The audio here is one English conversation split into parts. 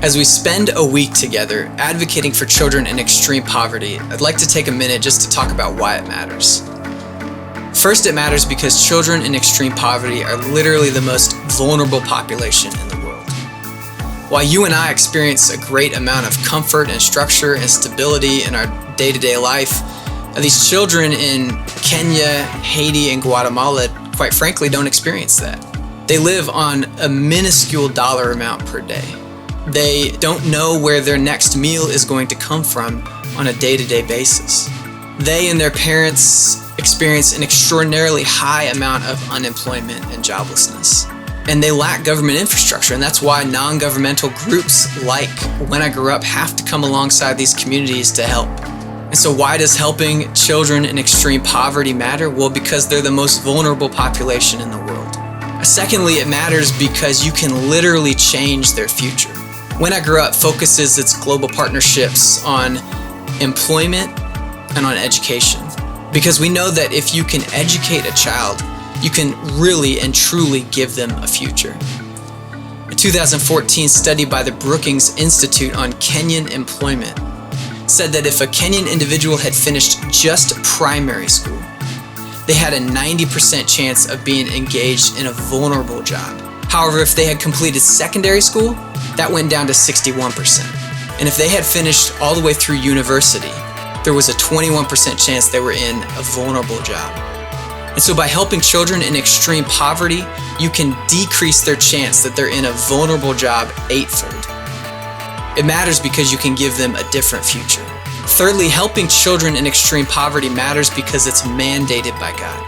As we spend a week together advocating for children in extreme poverty, I'd like to take a minute just to talk about why it matters. First, it matters because children in extreme poverty are literally the most vulnerable population in the world. While you and I experience a great amount of comfort and structure and stability in our day-to-day life, these children in Kenya, Haiti, and Guatemala, quite frankly, don't experience that. They live on a minuscule dollar amount per day. They don't know where their next meal is going to come from on a day-to-day basis. They and their parents experience an extraordinarily high amount of unemployment and joblessness. And they lack government infrastructure, and that's why non-governmental groups like When I Grew Up have to come alongside these communities to help. And so why does helping children in extreme poverty matter? Well, because they're the most vulnerable population in the world. Secondly, it matters because you can literally change their future. When I Grew Up focuses its global partnerships on employment and on education, because we know that if you can educate a child, you can really and truly give them a future. A 2014 study by the Brookings Institute on Kenyan employment said that if a Kenyan individual had finished just primary school, they had a 90% chance of being engaged in a vulnerable job. However, if they had completed secondary school, that went down to 61%. And if they had finished all the way through university, there was a 21% chance they were in a vulnerable job. And so by helping children in extreme poverty, you can decrease their chance that they're in a vulnerable job eightfold. It matters because you can give them a different future. Thirdly, helping children in extreme poverty matters because it's mandated by God.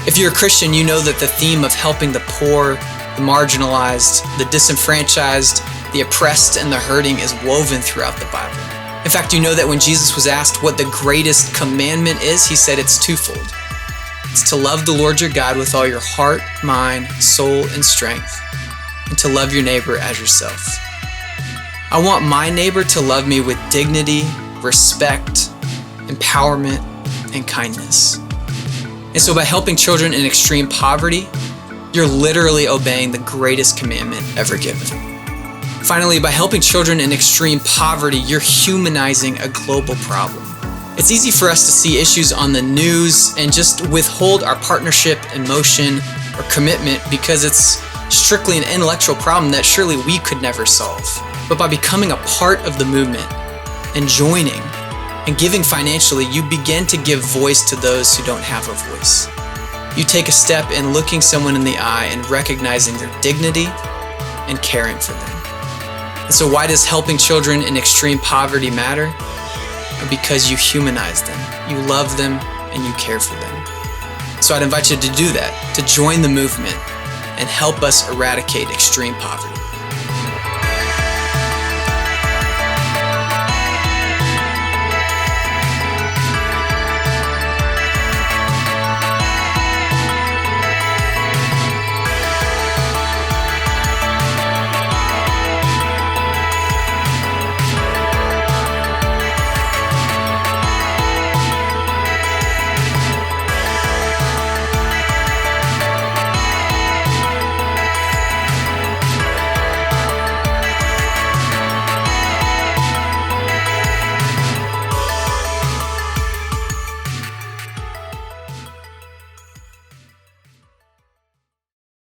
If you're a Christian, you know that the theme of helping the poor, the marginalized, the disenfranchised, the oppressed, and the hurting is woven throughout the Bible. In fact, you know that when Jesus was asked what the greatest commandment is, he said it's twofold. It's to love the Lord your God with all your heart, mind, soul, and strength, and to love your neighbor as yourself. I want my neighbor to love me with dignity, respect, empowerment, and kindness. And so by helping children in extreme poverty, you're literally obeying the greatest commandment ever given. Finally, by helping children in extreme poverty, you're humanizing a global problem. It's easy for us to see issues on the news and just withhold our partnership, emotion, or commitment because it's strictly an intellectual problem that surely we could never solve. But by becoming a part of the movement and joining and giving financially, you begin to give voice to those who don't have a voice. You take a step in looking someone in the eye and recognizing their dignity and caring for them. And so why does helping children in extreme poverty matter? Because you humanize them, you love them, and you care for them. So I'd invite you to do that, to join the movement and help us eradicate extreme poverty.